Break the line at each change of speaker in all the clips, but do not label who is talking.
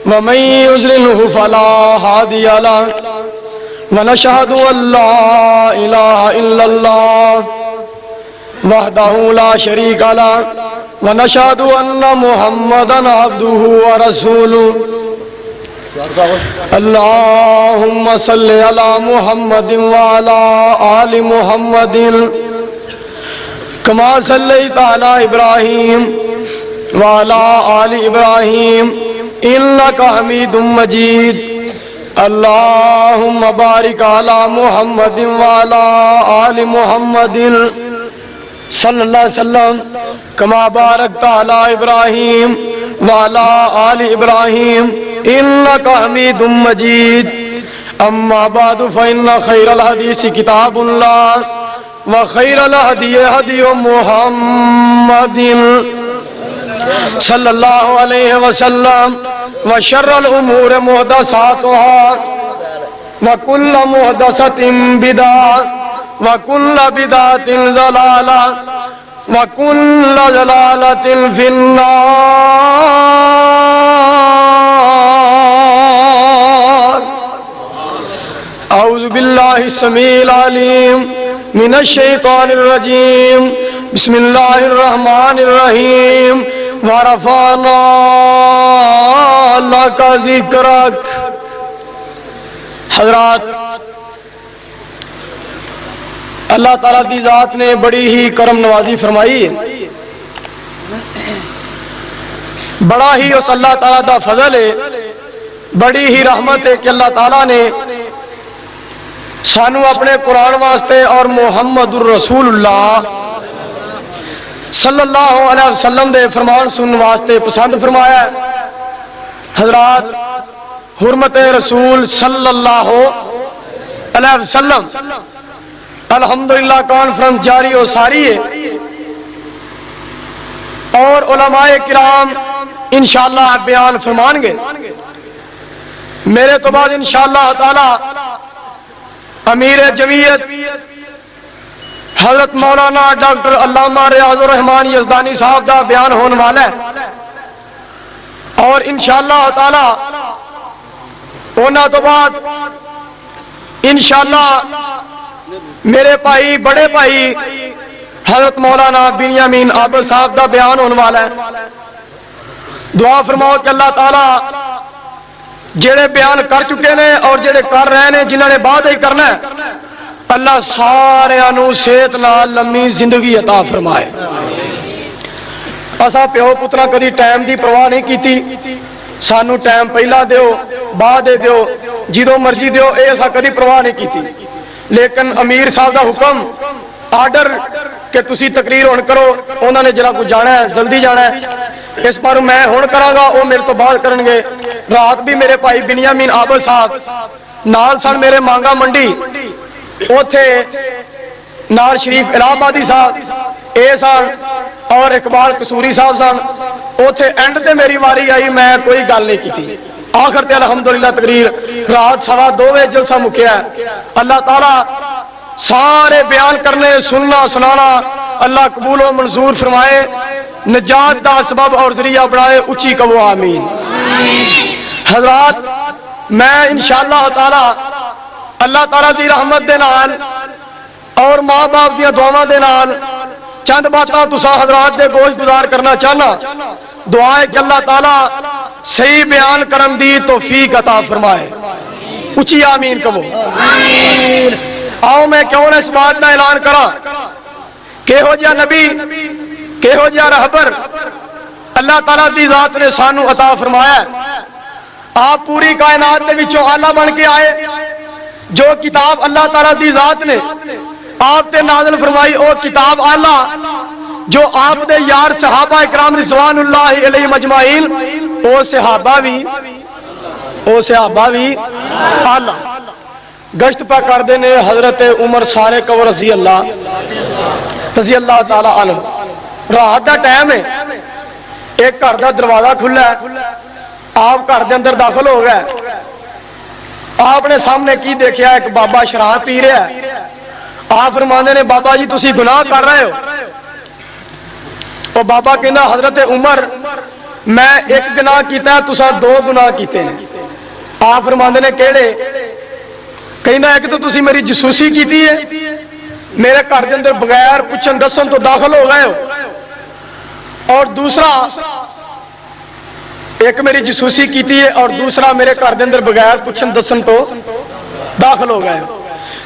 ومن يضلله فلا هادي له ونشهد أن لا إله إلا الله وحده لا شريك له ونشهد أن محمدا عبده ورسوله اللهم صل على محمد وعلى آل محمد كما صليت على إبراهيم وعلى آل إبراهيم إنك حميد مجيد اللهم بارك على محمد وعلى آل محمد صلى الله عليه وسلم كما باركت على إبراهيم وعلى آل إبراهيم إنك حميد مجيد أما بعد فإن خير الحديث كتاب الله وخير الهدي هدي محمد صلى الله عليه وسلم وشر الأمور محدثاتها وكل محدثة بدعة وكل بدعة ضلالة وكل ضلالة في النار. أعوذ بالله السميع العليم من الشيطان الرجيم. بسم الله الرحمن الرحيم. ورفعنا لك ذکرک. حضرات، اللہ تعالیٰ کی ذات نے بڑی ہی کرم نوازی فرمائی ہے. بڑا ہی اس اللہ تعالیٰ کا فضل ہے، بڑی ہی رحمت ہے کہ اللہ تعالیٰ نے سانو اپنے قرآن واسطے اور محمد الرسول اللہ صلی اللہ علیہ وسلم دے فرمان سنن واسطے پسند فرمایا ہے. حضرات، حرمت رسول صلی اللہ علیہ وسلم الحمدللہ کانفرنس جاری و ساری ہے، اور علماء کرام انشاءاللہ بیان فرمان گے. میرے تو بعد انشاءاللہ تعالی امیر جمعیت حضرت مولانا ڈاکٹر علامہ ریاض الرحمان یزدانی صاحب دا بیان ہونے والا ہے، اور انشاءاللہ تعالی ہونا تو بعد انشاءاللہ میرے بھائی بڑے بھائی حضرت مولانا بنیامین عابد صاحب دا بیان ہونے والا ہے. دعا فرماؤ کہ اللہ تعالی جڑے بیان کر چکے نے اور جڑے کر رہے ہیں جنہوں نے بعد ہی کرنا ہے، اللہ سارے انو صحت نال لمبی زندگی عطا فرمائے. اسا پیو پترا کدی ٹائم دی پرواہ نہیں کیتی، سانو ٹائم پہلا دیو بعد دیو جدوں مرضی دیو، اے اسا کدی پرواہ نہیں کیتی. لیکن امیر صاحب دا حکم آرڈر کہ تسی تقریر ہون کرو، انہوں نے جرا کچھ جانا ہے، جلدی جانا ہے، اس پر میں ہون کراں گا، وہ میرے تو بعد کرن گے. رات بھی میرے بھائی بنیامین عابد صاحب نال سن، میرے مانگا منڈی اوتھے نال شریف الہ آبادی صاحب اے سن، اور اقبال قصوری صاحب سن. اوتھے اینڈ تے میری واری آئی، میں کوئی گل نہیں کی. آخر تے الحمدللہ تقریر رات 2:15 بجے جلسہ مکیا ہے. اللہ تعالی سارے بیان کرنے سننا سنانا اللہ قبول و منظور فرمائے، نجات دا سبب اور ذریعہ بنائے. اچھی کہو آمین. حضرات، میں انشاءاللہ تعالی اللہ تعالیٰ دی رحمت دے نال اور ماں باپ دیا دعاواں دے نال چند باتاں تساں حضرات دے گوش گزار کرنا چاہنا. دعا ہے کہ اللہ تعالیٰ صحیح بیان کرن دی توفیق عطا فرمائے. اچھی آمین کہو. آؤ میں کیوں نہ اس بات کا اعلان کراں کہ ہو جا نبی کہ ہو جا رہبر اللہ تعالیٰ دی ذات نے سانو عطا فرمایا ہے. آپ پوری کائنات دے وچوں آلہ بن کے آئے. جو کتاب اللہ تعالیٰ دی ذات نے آپ تے نازل فرمائی، او کتاب آلہ جو آپ دے یار صحابہ اکرام رضوان اللہ علیہ مجمعین، او صحابہ بھی آلہ. گشت پہ کر دینے حضرت عمر سارے کو رضی اللہ تعالیٰ عنہ. رات دا ٹائم ہے، ایک گھر دا دروازہ کھلا ہے، آپ گھر دے اندر داخل ہو گئے. آپ نے سامنے کی دیکھا، ایک بابا شراب پی رہا ہے. آپ فرماندے نے بابا جی تسی گناہ کر رہے ہو. اور بابا کہنا حضرت عمر میں ایک گناہ کیتا ہے تساں دو گناہ کیتے ہیں. آپ فرماندے نے کہڑے؟ کہندا ایک تو تسی میری جسوسی کیتی ہے, میرے گھر دے اندر بغیر پوچھن دسن تو داخل ہو گئے ہو, اور دوسرا ایک میری جسوسی کیتی ہے اور دوسرا میرے گھر دے اندر بغیر پوچھن دسن تو داخل ہو گئے ہو.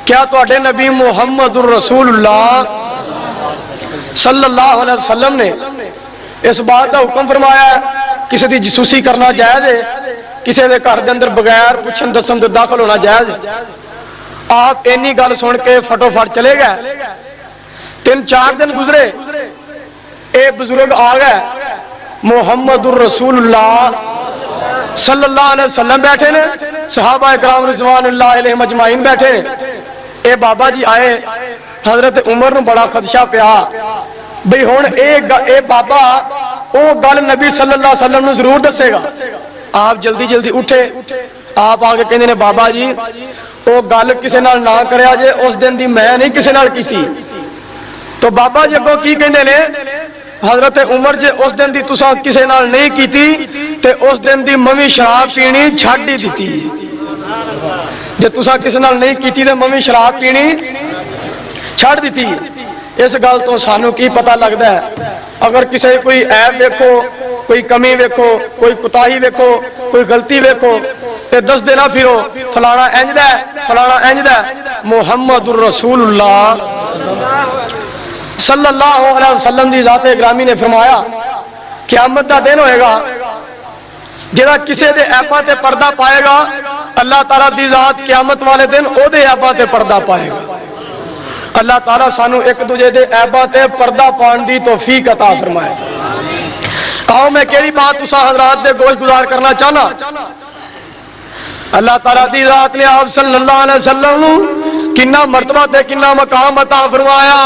کیا تواڈے نبی محمد الرسول اللہ صلی اللہ علیہ وسلم نے اس بات کا حکم فرمایا ہے کسی دی جسوسی کرنا جائز ہے, کسی دے گھر دے اندر بغیر پوچھن دسن تو داخل ہونا جائز ہے؟ آپ اینی گل سن کے فٹو فٹ چلے گئے. 3-4 دن گزرے, اے بزرگ آ گئے, محمد الرسول اللہ صلی اللہ علیہ وسلم بیٹھے نے, صحابہ اکرام رضوان اللہ علیہم اجمعین بیٹھے نے. اے بابا جی آئے, حضرت عمر نو بڑا خدشہ پیا بھئی ہن اے بابا او گل نبی صلی اللہ علیہ وسلم نو ضرور دسے گا. آپ جلدی جلدی اٹھے, آپ آگے کہندے نے بابا جی او گل کسے نال نہ کریا جے, اس دن دی میں نہیں کسے نال کیتی. تو بابا جی اگوں کی کہندے نے, حضرت عمر جے اس دن دی تساں کسے نال نہیں کیتی تے اس دن دی ممی شراب پینی چھڈ ہی دتی. جے تساں کسے نال نہیں کیتی تے ممی شراب پینی چھڈ دتی. اس گل تو سانو کی پتہ لگدا ہے, اگر کسے کوئی عیب ویکھو, کوئی کمی ویکھو, کوئی کوتاہی ویکھو, کوئی غلطی ویکھو تے دس دینا پھرو فلانا انج دا ہے, فلانا انج دا ہے. محمد الرسول اللہ صلی اللہ علیہ وسلم دی ذات گرامی نے فرمایا قیامت دا دن ہوئے گا جہاں کسے دے عیباں تے پردہ پائے گا, اللہ تعالیٰ دی ذات قیامت والے دن او دے عیباں تے پردہ پائے گا. اللہ تعالیٰ سانو ایک دوجے دے عیباں تے پردہ پان دی توفیق عطا فرمائے. آؤ میں کیڑی بات تساں حضرات دے گوش گزار کرنا چاہنا. اللہ تعالیٰ دی ذات نے آپ صلی اللہ علیہ وسلم کنا مرتبہ تے کنا مقام عطا فرمایا.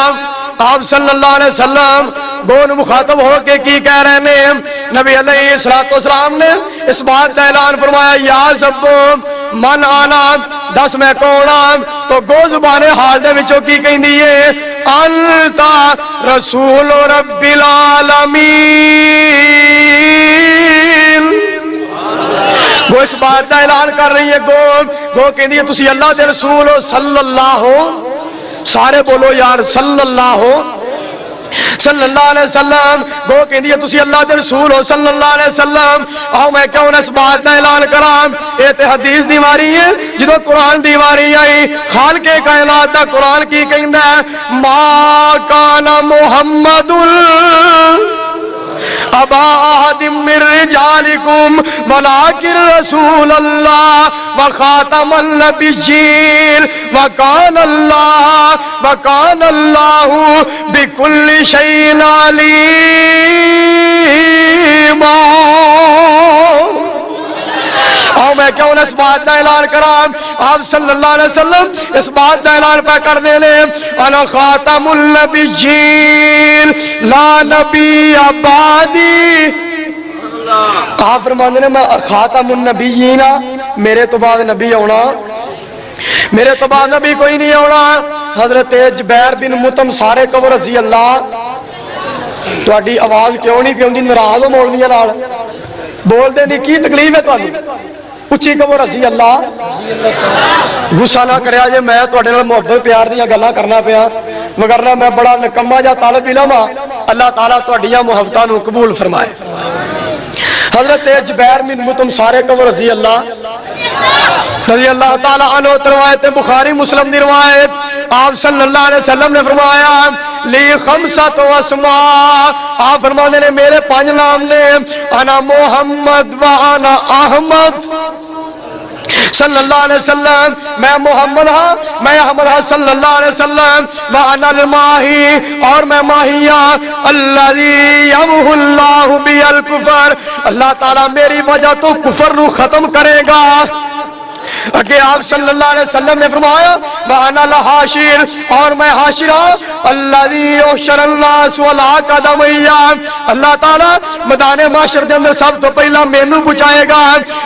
آپ صلی اللہ علیہ وسلم گون مخاطب ہو کے کی کہہ رہے ہیں, نبی علیہ الصلوۃ والسلام نے اس بات کا اعلان فرمایا یا سب من آنا, دس میں کون آم. تو گو زبان حال دے وچوں کی کہندی ہے انتا رسول رب العالمین. گو اس بات کا اعلان کر رہی ہے, گو کہندی ہے تسی اللہ دے رسول ہو صلی اللہ ہو, سارے بولو یار صلی اللہ ہو صلی اللہ علیہ وسلم. گو کہندی ہے تسی اللہ دے رسول ہو صلی اللہ علیہ وسلم. آؤ میں کیوں اس بات کا اعلان کراں, اے تے حدیث دیواری ہے جدو قرآن دیواری آئی. خالق کائنات دا قرآن کی کہندا ہے ما کان محمد ابا احد من رجالکم ولکن رسول اللہ وخاتم النبیین وکان اللہ بکل شیء علیما. اور میں کیوں اس بات کا اعلان کراں, آپ صلی اللہ علیہ وسلم اس بات کا اعلان پہ کر دے لے انا خاتم النبیین لا نبی بعدی. آپ فرماندے نے میں خاتم النبیین, میرے تو بعد نبی آنا, میرے تو بعد نبی کوئی نہیں آنا. حضرت جبیر بن مطعم سارے قبر رضی اللہ, تہاڈی آواز کیوں نہیں پیوندی, ناراض ہو مولویاں نال بول دے نہیں, کی تکلیف ہے تہاڈی؟ اچھی کہو رضی اللہ. غصہ نہ کریا جے, میں تہاڈے نال محبت پیار دیاں گلاں کرنا پیا, وگرنہ میں بڑا نکما جا طالب علم ہاں. اللہ تعالیٰ تہاڈیاں محبتاں نو قبول فرمائے. حضرت جبیر بن مطعم سارے کہو رضی اللہ تعالیٰ عنہ. روایت بخاری مسلم دی روایت, آپ صلی اللہ علیہ وسلم نے فرمایا لی خمسۃ اسماء, آپ فرمانے نے میرے 5 نام نے, انا محمد و انا احمد صلی اللہ علیہ وسلم, میں محمد ہاں, میں احمد ہاں صلی اللہ علیہ وسلم, وانا الماہی, اور میں ماہی ہاں, الذی یمحو اللہ بی الکفر, اللہ تعالیٰ میری وجہ تو کفر نو ختم کرے گا. اگے آپ صلی اللہ علیہ وسلم نے فرمایا وانا الحاشر, اور میں حاشر ہوں, الذی یحشر الناس ولا قدمیا, اللہ تعالیٰ میدان محشر کے اندر سب تو پہلا مینوں پہنچائے گا.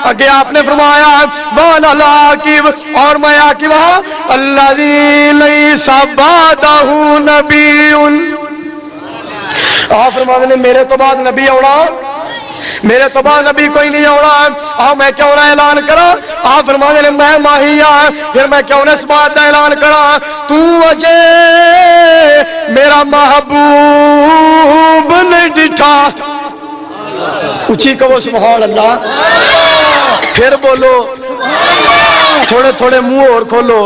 اگے آپ نے فرمایا وانا العاقب, اور میں عاقب ہوں, الذی لیس بعدہ نبی. آپ فرماتے ہیں میرے تو بعد نبی آنا میرے تو بعد نبی کوئی نہیں آنا، آؤ میں کیوں نہ اعلان کرا؟ آپ فرماتے ہیں میں ماہی ہاں، پھر میں کیوں نہ اس بات کا اعلان کرا؟ تو اجے میرا محبوب نے ڈٹھا، اچھی کہو سبحان اللہ، پھر بولو، تھوڑے تھوڑے منہ اور کھولو،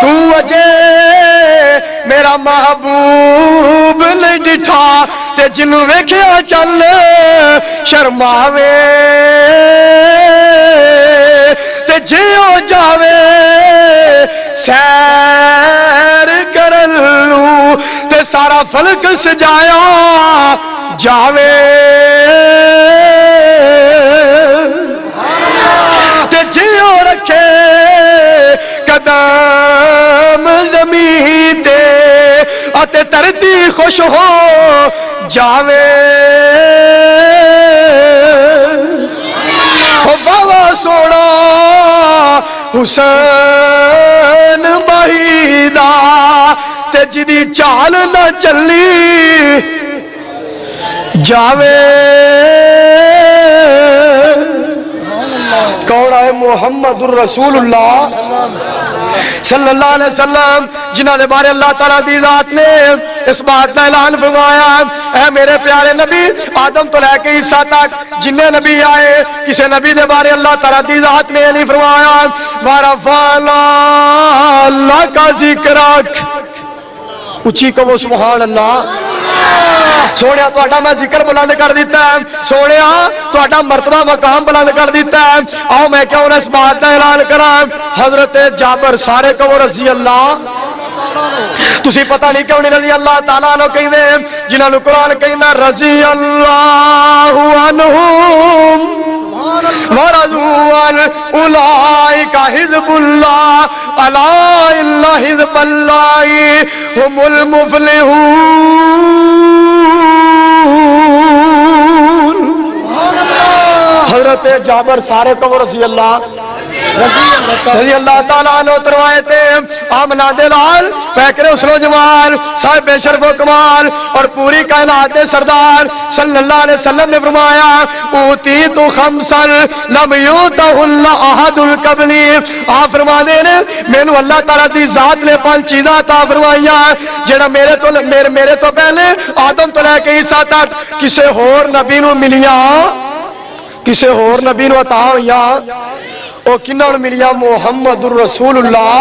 تو اجے میرا محبوب نے ڈٹھا تے جنوں ویکھیا چل شرماوے تے جیو جاوے سیر کرن تے سارا فلک سجایا جاوے تے جیو رکھے قدم زمین دے اتے ترتی خوش ہو جاوے او بابا سونا حسین بہیدا تے جدی چال نہ چلی جاوے کون آئے؟ محمد الرسول اللہ صلی اللہ علیہ وسلم، جنہاں دے بارے اللہ تعالیٰ دی ذات نے اس بات کا اعلان فرمایا، اے میرے پیارے نبی، آدم تو لے کے عیسیٰ تک جنہیں نبی آئے کسی نبی دے بارے اللہ تعالیٰ دی ذات نے نہیں فرمایا وَرَفَعْنَا لَكَ ذِكْرَكَ، اچھی کہو سبحان اللہ۔ سونے تہاڈا میں ذکر بلند کر دیتا ہے، سونے تہاڈا مرتبہ مقام بلند کر دیتا ہے۔ آؤ میں کیوں نہ اس بات کا اعلان کراں، حضرت جابر سارے کہو رضی اللہ، تسی پتہ نہیں کیوں نہیں رضی اللہ تعالیٰ عنہ کہندے، جنہاں نوں قرآن کہندا رضی اللہ عنہم ورضوا عنہ اولئک حزب اللہ الا ان حزب اللہ هم المفلحون۔ حضرت جابر سارے کو رضی اللہ رضی اللہ تعالیٰ عنہ روایت ہے، آمنہ دلال پیکر اسلو جمال صاحب شرف و کمال اور پوری کائنات سردار صلی اللہ علیہ وسلم نے فرمایا اوتیت خمسا لم یؤتہن احد قبلی، آپ فرما دے میں نو اللہ تعالیٰ دی ذات نے 5 چیزاں عطا فرمائیاں جڑا میرے تو پہلے آدم تو لے کے عیسیٰ تک کسے ہور نبی نو ملیا، کسے ہور نبی نو عطا ہویا، او کنہاں ملیا؟ محمد الرسول اللہ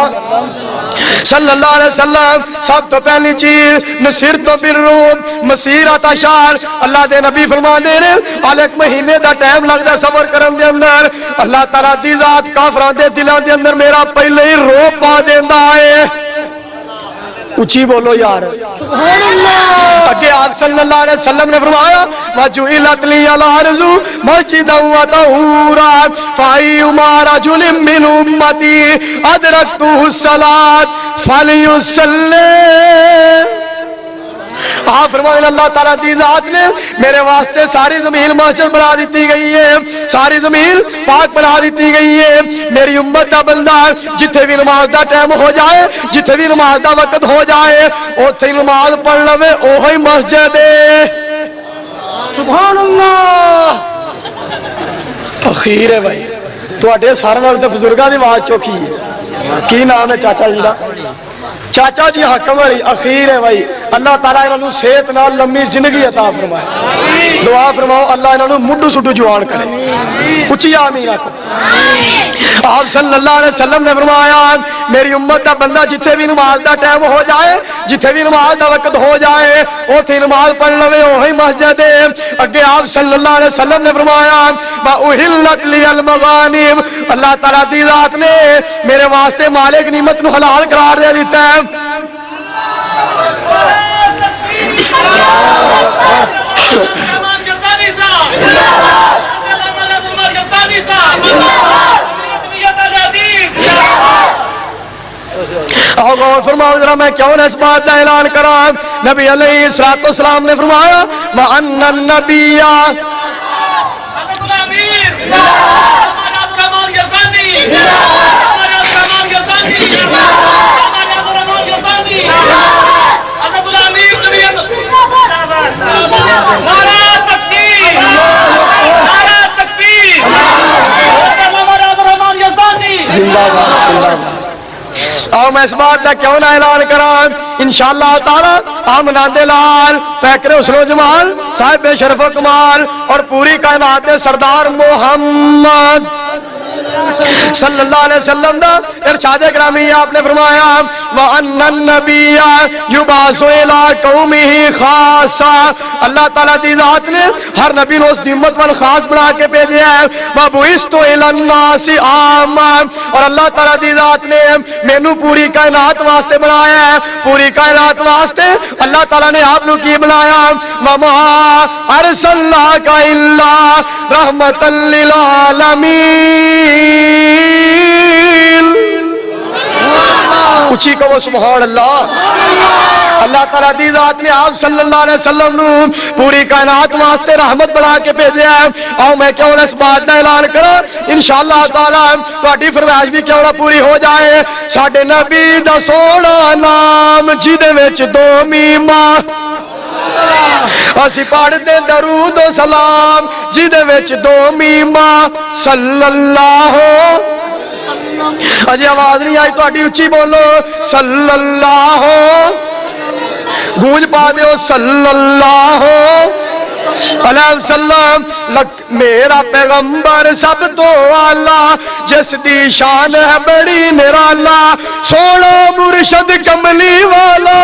صلی اللہ علیہ وسلم۔ سب تو پہلی چیز نصرت بالروم مسیرۃ اشہر، اللہ دے نبی فرما دے نے ایک مہینے دا ٹائم لگدا صبر کرن دے اندر، اللہ تعالیٰ دی ذات کافراں دے دلاں دے اندر میرا پہلے ہی رو پا دیندا ہے، اچھی بولو یار سبحان اللہ۔ اگے آپ صلی اللہ علیہ وسلم نے فرمایا وَجُعِلَتْ لِيَ الْأَرْضُ مَسْجِدًا وَطَهُورًا فَأَيُّمَا رَجُلٍ مِّنْ أُمَّتِي أَدْرَكْتُهُ الصَّلَاةَ فَلْيُصَلِّ۔ آپ فرمائیں اللہ تعالیٰ دی ذات نے میرے واسطے ساری زمین مسجد بنا دیتی گئی ہے، ساری زمین پاک بنا دیتی گئی ہے، میری امت دا بندہ جتھے بھی نماز دا ٹائم ہو جائے، جتھے بھی نماز دا وقت ہو جائے اوتھے ہی نماز پڑھ لوے، اوہی مسجد ہے۔ سبحان اللہ۔ اخیر ہے بھائی تواڈے سارے نال تے بزرگاں دی آواز چوکھی ہے، کی نام ہے چاچا جی دا؟ چاچا جی حکم علی اخیر ہے بھائی، اللہ تعالیٰ انہوں نے صحت نال لمبی زندگی عطا فرمائے، دعا فرماؤ اللہ انہوں نے مڈو سڈو جوان کرے، اچھی آمین آکھو۔ آپ صلی اللہ علیہ وسلم نے فرمایا میری امت دا بندہ جتھے بھی نماز دا ٹائم ہو جائے، جتھے بھی نماز دا وقت ہو جائے اوتھے نماز پڑھ لوے، اوہی مسجد ہے۔ اگے آپ صلی اللہ علیہ وسلم نے فرمایا وَأُحِلَّتْ لِيَ الْمَغَانِمُ، اللہ تعالیٰ دی ذات نے میرے واسطے مال غنیمت نو حلال قرار دے دیتا ہے۔ اور غور فرماؤ ذرا میں کیوں نہ اس بات کا اعلان کرا، نبی علیہ الصلوۃ والسلام نے فرمایا وَأَنَّ النَّبِيَّ زندہ باد زندہ باد۔ اور میں اس بات کا کیوں نہ اعلان کرا، انشاءاللہ تعالی آمنان لال پیکر حسن و جمال صاحب شرف و کمال اور پوری کائنات سردار محمد صلی اللہ علیہ وسلم دا ارشاد گرامی آپ نے فرمایا وَأَنَّ النَّبِيَّ يُبْعَثُ إِلَىٰ قَوْمِهِ خَاصًّا، اللہ تعالیٰ دی ذات نے ہر نبی کو اس دی امت وال خاص بنا کے بھیجا ہے، وَبُعِثْتُ إِلَى النَّاسِ عَامًّا، اور اللہ تعالیٰ دی ذات نے مینوں پوری کائنات واسطے بنایا ہے، پوری کائنات واسطے اللہ تعالیٰ نے آپ کی بنایا، وَمَا أَرْسَلْنَاكَ إِلَّا رَحْمَةً لِّلْعَالَمِينَ، اچھی کہو سبحان اللہ۔ اللہ تعالیٰ دی ذات نے آپ صلی اللہ علیہ وسلم نو پوری کائنات واسطے رحمت بنا کے بھیجا ہے، اور میں کیوں نہ اس بات کا اعلان کرا انشاءاللہ تعالیٰ تہاڈی فرمائش بھی کیوں نہ پوری ہو جائے، ساڈے نبی دا سونا نام جہدے وچ دو میماں، اسی پڑھتے درود و سلام جہدے وچ دو میماں، صلی اللہ، اجے آواز نہیں آئی تہاڈی، اچھی بولو صلی اللہ، گونج پا دیو صلی اللہ علیہ وسلم، میرا پیغمبر سب تو اعلیٰ جس دی شان ہے بڑی نرالا، سونا مرشد کملی والا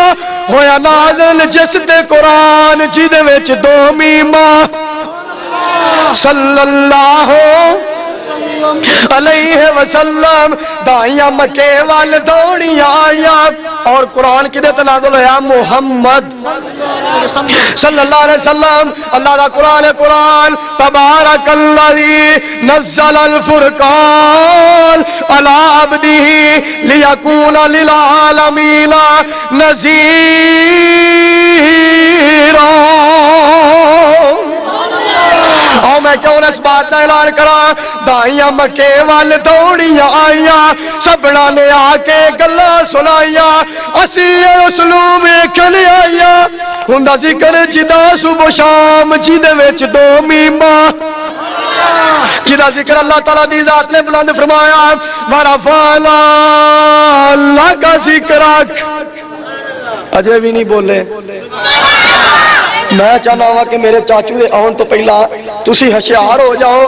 ہویا نازل جس دے قرآن جہدے وچ دو میماں، صلی اللہ علیہ وسلم، دائیاں مکے وال دوڑیاں آیاں، اور قرآن کدے تے نازل ہویا محمد صلی اللہ علیہ وسلم، اللہ دا قرآن ہے قرآن، تبارک الذی نزل الفرقان علی عبدہ لیکون للعالمین نذیرا، اور میں کیوں نہ اس بات کا اعلان کرا، دائیاں مکے وال دوڑیاں آئیاں، سبنا نے آ کے گلا سنائیاں، اسی اسلوب کھلی آئیاں، ہوندا ذکر جدا صبح شام جہدے وچ دو میماں، جدا ذکر اللہ تعالیٰ دی ذات نے بلند فرمایا وَرَفَعْنَا لَكَ ذِكْرَكَ، اجے بھی نہیں بولے، میں چاہنا ہوا کہ میرے چاچو دے آن تو پہلا تسی ہوشیار ہو جاؤ،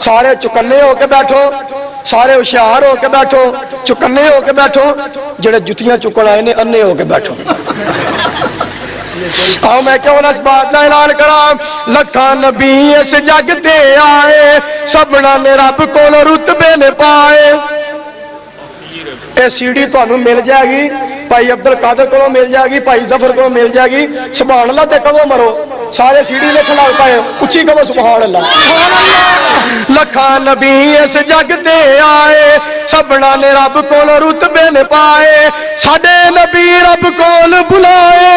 سارے چکنے ہو کے بیٹھو، سارے ہوشیار ہو کے بیٹھو، چکنے ہو کے بیٹھو، جڑے جتیاں چکن آئے نے انے ہو کے بیٹھو۔ اور میں کیوں نہ اس بات کا اعلان کرا، لکھاں نبی اس جگ تے آئے، سبنا نے رب کو رتبے نے پائے، اے سیڑھی تانوں مل جائے گی، بھائی عبد القادر کو مل جائے گی، بھائی ظفر کو مل جائے گی، سبحان اللہ تے کہو مرو، سارے سیڑھی لکھ لگ پائے، اچھی کہو سبحان اللہ۔ لکھاں نبی اس جگ تے آئے، سبنا نے رب کول رتبے نے پائے، ساڈے نبی رب کول بلائے،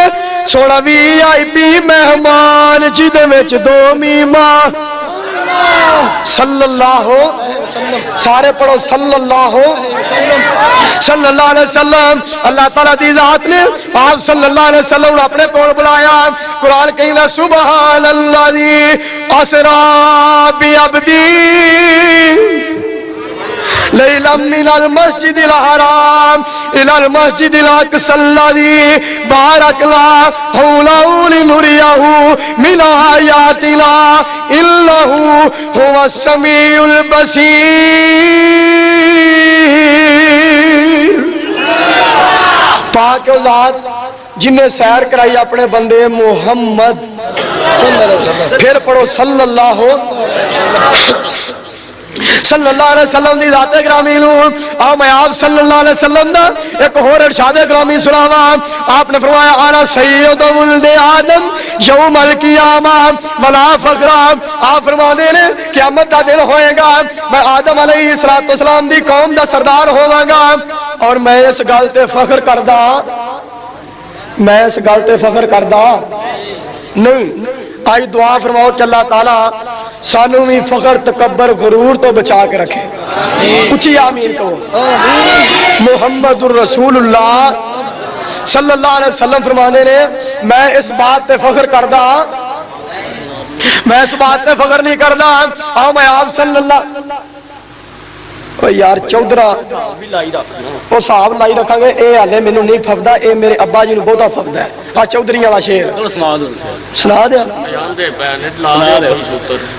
سونا وی آئی پی مہمان جہدے وچ دو میماں، صلی اللہ، سارے پڑھو صلی اللہ صلی اللہ علیہ وسلم، اللہ تعالیٰ دی ذات نے آپ صلی اللہ علیہ وسلم اپنے کول بلایا، قرآن کہنا سبحان الذی اسری بعبدی لیلا من المسجد الحرام الى المسجد الاقصى الذي باركنا حوله لنريه من آياتنا انه هو السميع البصير۔ پاک ذات جن نے سیر کرائی اپنے بندے محمد، پھر پڑھو صلی اللہ صلی اللہ علیہ وسلم دی ذات گرامی نو، آؤ میں آپ صلی اللہ علیہ وسلم دا ایک اور ارشاد گرامی سناواں، آپ نے فرمایا انا سید ولد آدم یوم القیامہ ولا فخر، آپ فرماتے ہیں قیامت کا دن ہوئے گا، میں آدم علیہ السلام دی قوم دا سردار ہوواں گا، اور میں اس گل تے فخر کردا، میں اس گل تے فخر کردا نہیں۔ آج دعا فرماؤ کہ اللہ تعالیٰ سانو بھی فخر تکبر غرور تو بچا کے رکھے، اچھی آمین کہو۔ محمد الرسول اللہ صلی اللہ علیہ وسلم فرمانے نے میں اس بات پہ فخر کردا، میں اس بات پہ فخر نہیں کردا، آؤ میں آپ صلی اللہ یار چودھرا وہ حساب لائی رکھا گے یہ ہالے مینو نہیں فبدا یہ میرے ابا جی بہتا فبدا ہے آ چودھری والا شیر سنا دیا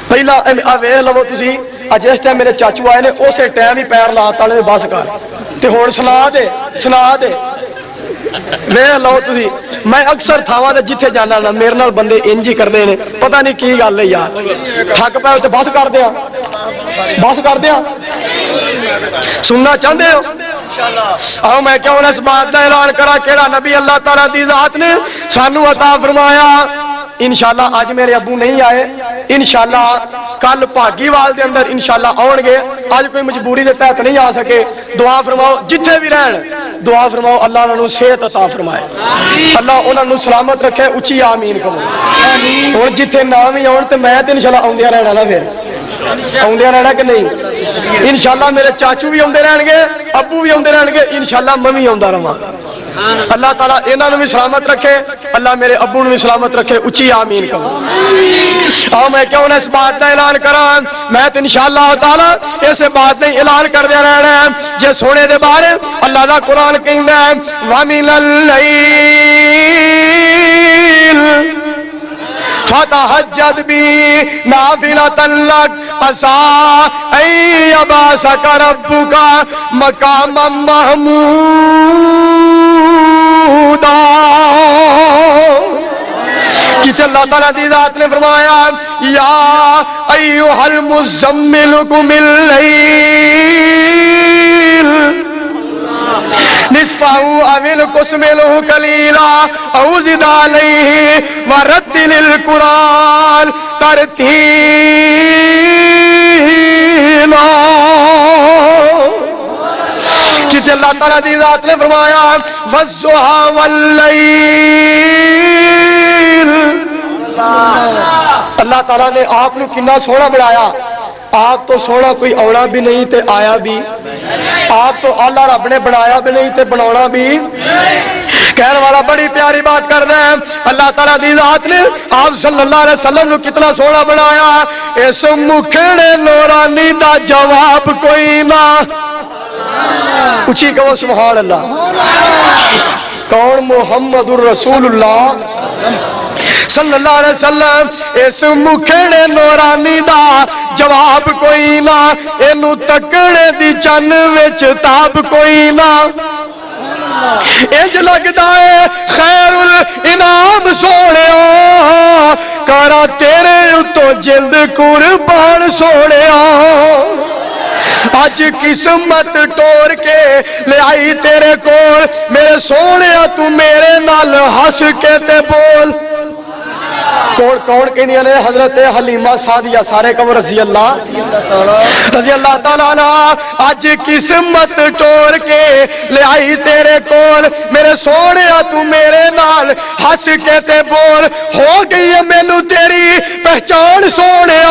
پہلا ویخ لو تھی جس ٹائم میرے چاچو آئے نے اسی ٹائم ہی پیر لاتا نے بس کر تے ہوں سنا دے ویخ لو تھی میں اکثر تھاواں تے جتھے جانا نا میرے نال بندے انج ہی کرتے ہیں پتہ نہیں کی گل ہے یار تھک پاؤ تو بس کر دیا سننا چاہتے ہو آؤ میں کیوں اس بات کا اعلان کرا کیڑا نبی اللہ تعالیٰ دی ذات نے سانو عطا فرمایا انشاءاللہ اج میرے ابو نہیں آئے انشاءاللہ کل بھاگیوال دے اندر انشاءاللہ آؤ گے اج کوئی مجبوری دے تحت نہیں آ سکے دعا فرماؤ جتھے بھی رہن دعا فرماؤ اللہ انہوں نے صحت عطا فرمائے اللہ انہوں نے سلامت رکھے اچھی آمین کرو اور جتھے نہ بھی آن تو میں انشاءاللہ آؤندیا رہنا نا پھر آؤندیا رہنا کہ نہیں انشاءاللہ میرے چاچو بھی آندے رہن گے ابو بھی آندے رہن گے انشاءاللہ میں بھی آندا رہاں اللہ تعالیٰ انہوں نے بھی سلامت رکھے اللہ میرے ابو نے بھی سلامت رکھے اچھی آمین کرو آؤ میں کیوں اس بات کا اعلان کرا میں تو انشاءاللہ تعالیٰ اس بات نہیں اعلان کر دیا رہنا ہے جے سونے دے بارے اللہ دا قرآن کہندا ہے وَمِنَ اللَّيْلِ فَتَهَجَّدْ بِهِ نَافِلَةً لَكَ عَسَىٰ أَن يَبْعَثَكَ رَبُّكَ مَقَامًا مَحْمُودًا کہ اللہ تعالیٰ دی ذات نے فرمایا یا ایھا المزمل قم اللیل نصفه او انقص منه قليلا او زد عليه ورتل القرآن ترتیلا کہ اللہ تعالیٰ دی ذات نے فرمایا والضحى واللیل اللہ تعالیٰ نے آپ نے کتنا سونا بنایا آپ تو سونا کوئی آنا بھی نہیں تے آیا بھی آپ تو اللہ رب نے بنایا بھی نہیں تے بنانا بھی کہنے والا بڑی پیاری بات کر دیں اللہ تعالیٰ دی ذات نے آپ صلی اللہ علیہ وسلم نے کتنا سونا بنایا اس مکھڑے نورانی دا جواب کوئی نہ اچھی کہو سبحان اللہ کون محمد الرسول اللہ صلی اللہ علیہ وسلم اس مکھڑے نورانی دا جواب کوئی نہ اینو تکڑے دی چن وچ تاب کوئی نہ انج لگدا ہے خیر الانعام سونیا کرا تیرے اتو جلد قربان سونیا آج قسمت ٹور کے لے آئی تیرے کول میرے سونیا تو میرے نال ہس کے تے بول کون کہنی نے حضرت حلیمہ سعدیہ سارے کم رضی اللہ تعالیٰ عنہ آج قسمت ٹور کے لے آئی تیرے کول میرے سونے تو میرے نال ہس کے تے بول ہو گئی ہے مینو تیری پہچان سونے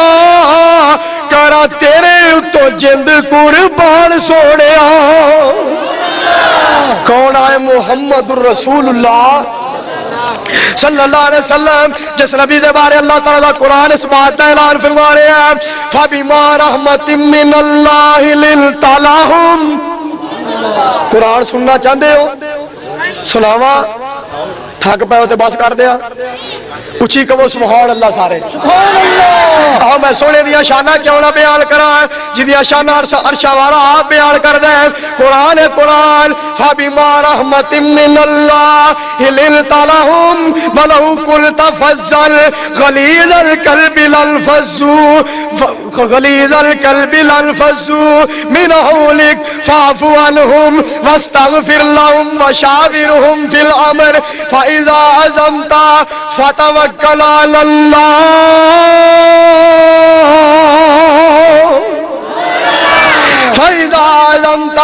کرا تیرے تو جند قربان سونے کون آئے محمد الرسول اللہ صلی اللہ علیہ وسلم جس نبی دے بارے اللہ تعالیٰ قرآن اس بات کا اعلان فرما رہے ہیں فَبِمَا رَحْمَةٍ مِّنَ اللَّهِ لِنْتَ لَهُمْ قرآن سننا چاہتے ہو سناوا تھک پاؤ تو بس کر دیا اچھی کہو سبحان اللہ سارے آؤ میں سونے دیا شانہ کیوں نہ بیان کرا جدیا شانہ عرشہ والا آپ بیان کر دیں قرآن فَبِمَا رَحْمَةٍ مِّنَ اللَّهِ لِنْتَ لَهُمْ وَلَوْ كُنْتَ فَظًّا غَلِيظَ الْقَلْبِ لَانفَضُّوا مِنْ حَوْلِكَ فَاعْفُ عَنْهُمْ وَاسْتَغْفِرْ لَهُمْ وَشَاوِرْهُمْ فِي الْأَمْرِ فَإِذَا عَزَمْتَ فَتَوَكَّلْ عَلَى اللَّهِ فَإِذَا عَزَمْتَ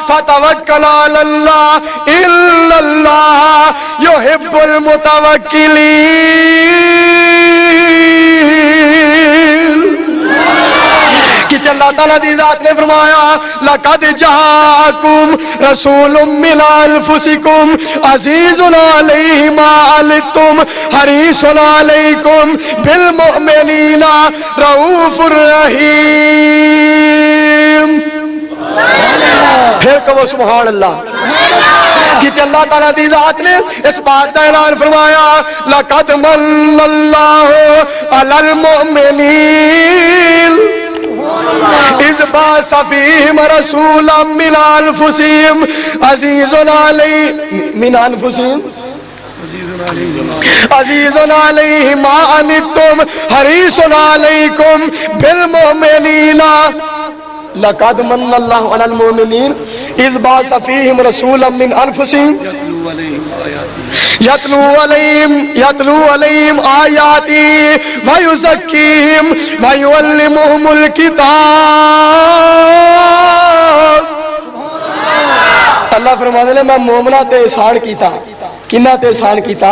فَتَوَكَّلْ عَلَى اللَّهِ إِنَّ اللَّهَ يُحِبُّ الْمُتَوَكِّلِينَ کہ اللہ تعالیٰ دی ذات نے فرمایا لَقَدْ جَاءَكُمْ رَسُولٌ مِّنْ أَنفُسِكُمْ عَزِيزٌ عَلَيْهِ مَا عَنِتُّمْ حَرِيصٌ عَلَيْكُمْ بِالْمُؤْمِنِينَ رَءُوفٌ رَحِيمٌ کہو سبحان اللہ۔ کہ اللہ تعالیٰ دی ذات نے اس بات کا اعلان فرمایا لَقَدْ مَنَّ اللَّهُ عَلَى الْمُؤْمِنِينَ إِذْ بَعَثَ فِيهِمْ رَسُولًا مِّنْ أَنفُسِهِمْ عَزِيزٌ عَلَيْهِ مِنْ أَنفُسِهِمْ عزیز علیہ ما عنتم حریص علیکم بالمؤمنین لقد من اللہ علی المؤمنین اذ بعث فیہم رسولا من انفسہم یتلو علیہم آیاتی ویزکیہم ویعلمہم الکتاب۔ اللہ فرماتے ہیں میں مومنہ تے احسان کیتا، کنہ تے احسان کیتا؟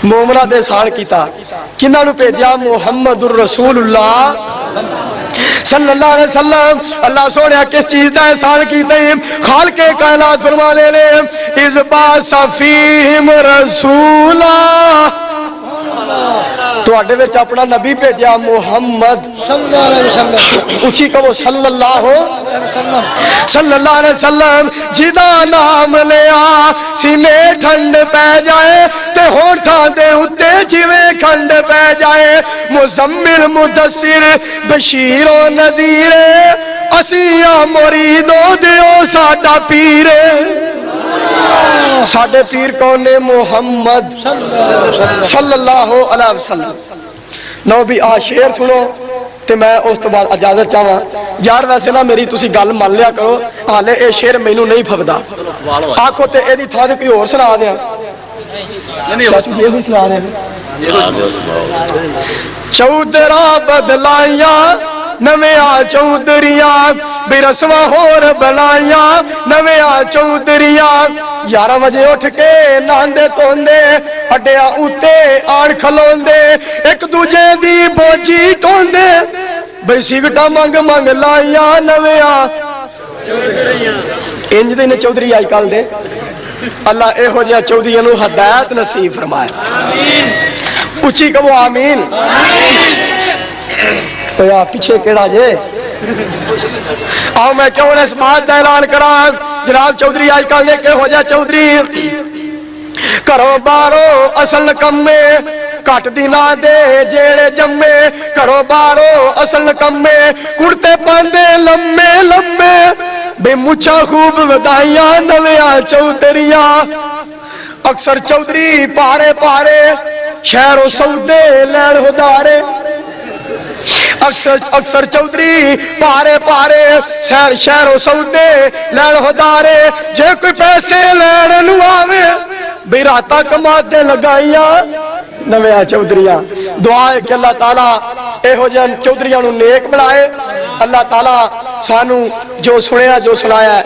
مومنہ تے احسان کیتا، کنہ نو بھیجا؟ محمد الرسول اللہ صلی اللہ علیہ وسلم۔ اللہ سونے کس چیز دا احسان کیتا ہے؟ خالق کائنات فرمانے نے اذ بعث فیہم رسولا، تو اڈے وچ اپنا نبی بھیجا محمد صلی اللہ علیہ وسلم، اچھی کہو صلی اللہ علیہ وسلم، جدا نام لیا سینے ٹھنڈ پہ جائے تے ہونٹاں دے اتے جویں کھنڈ پہ جائے، مزمل مدثر بشیر و نذیر، اسیاں مریدو دیو ساڈا پیر۔ ساڈے پیر کون نے؟ محمد صلی اللہ علیہ وسلم۔ نو بھی آ شعر سنو تے میں اس تو بعد اجازت چاہواں۔ یار ویسے نا میری تسی گل مان لیا کرو، حالے اے شعر مینوں نہیں پھبدا، آکھو تے ایدی تھاں تے کوئی اور سنا دیاں، چودرا بدلائیاں نویاں چودریاں بے رسواں ہور بنائیاں نویاں چودریاں، 11 بجے اٹھ کے نہاندے توندے اڈیاں اُتے آن کھلوندے، ایک دوجے دی بوجی ٹوندے، بے سگٹا منگ منگ لائیاں نویاں انج دے نے چودھری آج کل دے۔ اللہ اے ہو جہاں چودھریاں نو ہدایت نصیب فرمائے، اچھی کہو آمین۔ یا پیچھے کیڑا جے؟ آؤ میں کیوں اس بات کا اعلان کرا جناب چودھری آج کل نے کہ ہو جا چودھری کرو بارو اصل کمے کٹ دینا دے جیڑے جمے، کرو بارو اصل کمے کرتے پاندے لمے لمے، بے مچھا خوب ودائیاں نویاں چودھریاں، اکثر چودھری پارے پارے شہر و سودے لین ہدارے، اکثر چودھری پارے پارے شہر و سودے لین ہدارے، جے کوئی پیسے لین نو آوے بے راتا کما دے لگائیاں نویاں چودھریاں۔ دعا ہے کہ اللہ تعالیٰ اے ہو جان چودھریاں نو نیک بنائے، اللہ تعالیٰ سانو جو سنیا جو سنایا ہے